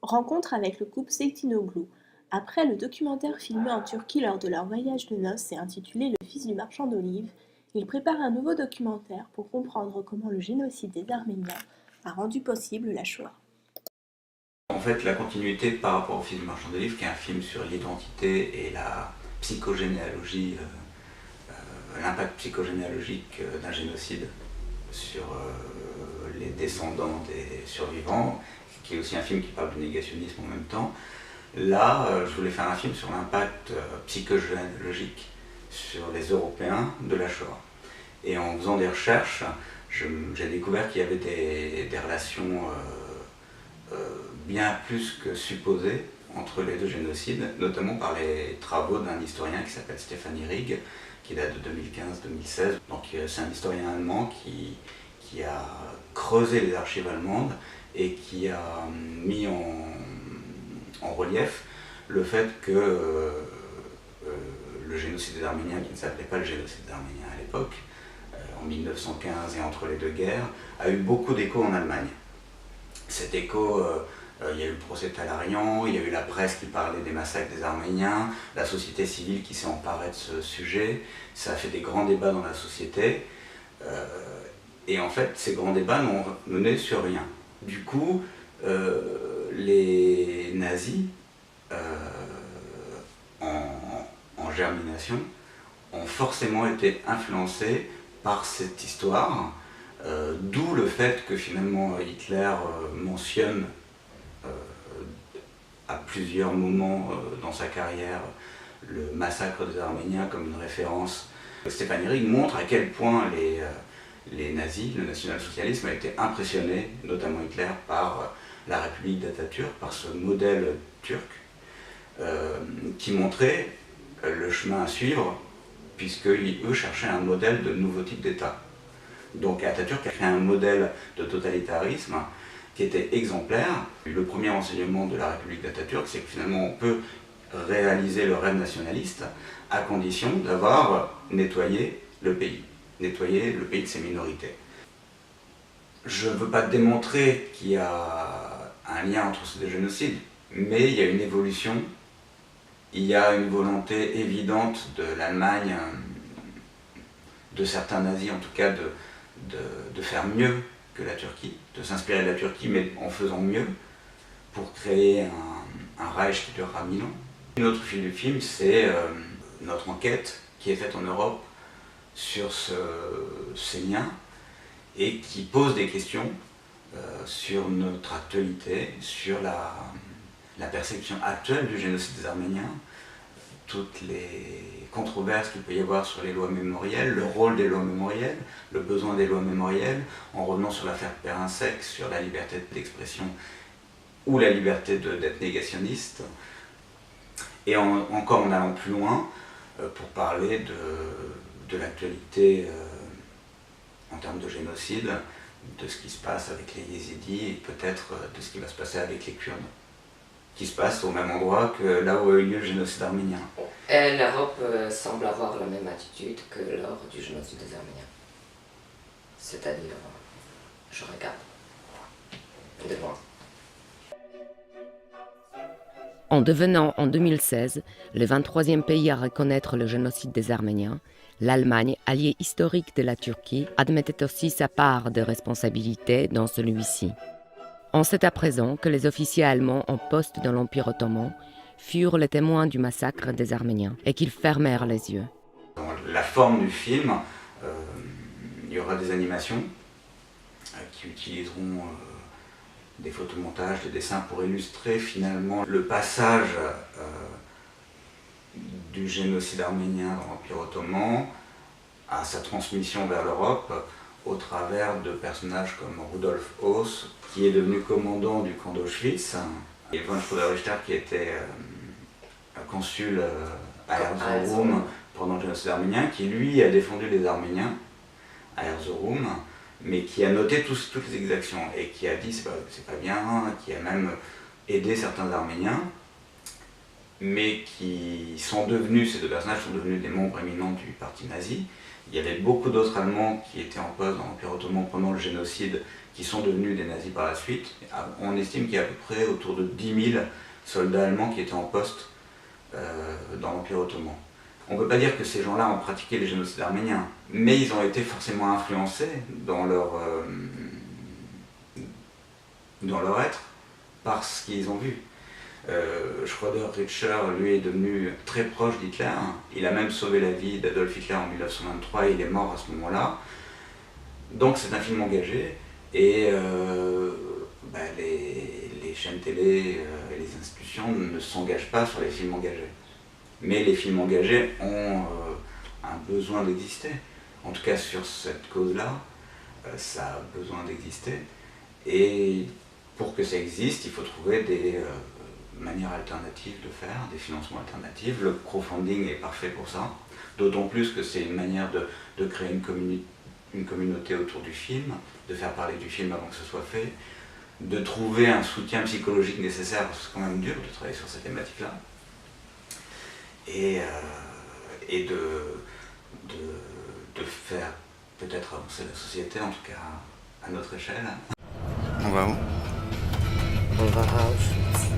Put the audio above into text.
Rencontre avec le couple Zeytinoglu. Après le documentaire filmé en Turquie lors de leur voyage de noces et intitulé Le fils du marchand d'olives, ils préparent un nouveau documentaire pour comprendre comment le génocide des Arméniens a rendu possible la Shoah. En fait, la continuité par rapport au film Marchand de livres, qui est un film sur l'identité et la psychogénéalogie, l'impact psychogénéalogique d'un génocide sur les descendants des survivants, qui est aussi un film qui parle du négationnisme en même temps. Là, je voulais faire un film sur l'impact psychogénéalogique sur les Européens de la Shoah. Et en faisant des recherches, j'ai découvert qu'il y avait des relations bien plus que supposées entre les deux génocides, notamment par les travaux d'un historien qui s'appelle Stefan Ihrig, qui date de 2015-2016. Donc c'est un historien allemand qui a creusé les archives allemandes et qui a mis en relief le fait que le génocide des Arméniens, qui ne s'appelait pas le génocide des Arméniens à l'époque, en 1915 et entre les deux guerres, a eu beaucoup d'écho en Allemagne. Cet écho, il y a eu le procès Talarian, il y a eu la presse qui parlait des massacres des Arméniens, la société civile qui s'est emparée de ce sujet, ça a fait des grands débats dans la société, et en fait ces grands débats n'ont mené sur rien. Du coup, les nazis, en germination, ont forcément été influencés par cette histoire, d'où le fait que finalement Hitler mentionne à plusieurs moments dans sa carrière le massacre des Arméniens comme une référence. Stefan Ihrig montre à quel point les nazis, le national-socialisme a été impressionné, notamment Hitler, par la République d'Atatürk, par ce modèle turc, qui montrait le chemin à suivre, puisqu'eux cherchaient un modèle de nouveau type d'État. Donc Atatürk a créé un modèle de totalitarisme qui était exemplaire. Le premier enseignement de la République d'Atatürk, c'est que finalement on peut réaliser le rêve nationaliste à condition d'avoir nettoyé le pays de ses minorités. Je ne veux pas démontrer qu'il y a un lien entre ces deux génocides, mais il y a une évolution, il y a une volonté évidente de l'Allemagne, de certains nazis en tout cas, de faire mieux que la Turquie, de s'inspirer de la Turquie, mais en faisant mieux, pour créer un Reich qui durera 1000 ans. Une autre fil du film, c'est notre enquête qui est faite en Europe sur ces liens et qui pose des questions sur notre actualité, sur la perception actuelle du génocide des Arméniens, toutes les controverses qu'il peut y avoir sur les lois mémorielles, le rôle des lois mémorielles, le besoin des lois mémorielles, en revenant sur l'affaire Perrin-Sec, sur la liberté d'expression ou la liberté d'être négationniste, et encore en allant plus loin pour parler de l'actualité en termes de génocide, de ce qui se passe avec les Yézidis et peut-être de ce qui va se passer avec les Kurdes, qui se passe au même endroit que là où a eu lieu le génocide arménien. Et l'Europe semble avoir la même attitude que lors du génocide des Arméniens. C'est-à-dire, je regarde de loin. En devenant en 2016 le 23e pays à reconnaître le génocide des Arméniens, l'Allemagne, alliée historique de la Turquie, admettait aussi sa part de responsabilité dans celui-ci. On sait à présent que les officiers allemands en poste dans l'Empire ottoman furent les témoins du massacre des Arméniens et qu'ils fermèrent les yeux. Dans la forme du film, il y aura des animations qui utiliseront des photomontages, des dessins pour illustrer finalement le passage du génocide arménien dans l'Empire ottoman à sa transmission vers l'Europe au travers de personnages comme Rudolf Höss, qui est devenu commandant du camp d'Auschwitz, et von Schröder-Richter, qui était consul à Erzurum pendant le génocide arménien, qui lui a défendu les Arméniens à Erzurum, mais qui a noté toutes les exactions et qui a dit c'est pas bien, qui a même aidé certains Arméniens. mais qui sont devenus, ces deux personnages sont devenus des membres éminents du parti nazi. Il y avait beaucoup d'autres Allemands qui étaient en poste dans l'Empire ottoman pendant le génocide, qui sont devenus des nazis par la suite. On estime qu'il y a à peu près autour de 10 000 soldats allemands qui étaient en poste dans l'Empire ottoman. On ne peut pas dire que ces gens-là ont pratiqué les génocides arméniens, mais ils ont été forcément influencés dans leur être par ce qu'ils ont vu. Schroeder-Richter, lui, est devenu très proche d'Hitler. Il a même sauvé la vie d'Adolf Hitler en 1923 et il est mort à ce moment-là. Donc c'est un film engagé et les chaînes télé et les institutions ne s'engagent pas sur les films engagés. Mais les films engagés ont un besoin d'exister. En tout cas sur cette cause-là, ça a besoin d'exister. Et pour que ça existe, il faut trouver des manières alternatives de faire, des financements alternatifs. Le crowdfunding est parfait pour ça, d'autant plus que c'est une manière de créer une communauté autour du film, de faire parler du film avant que ce soit fait, de trouver un soutien psychologique nécessaire, parce que c'est quand même dur de travailler sur ces thématiques-là, et de faire peut-être avancer la société, en tout cas à notre échelle. On va où? On va à Auschwitz.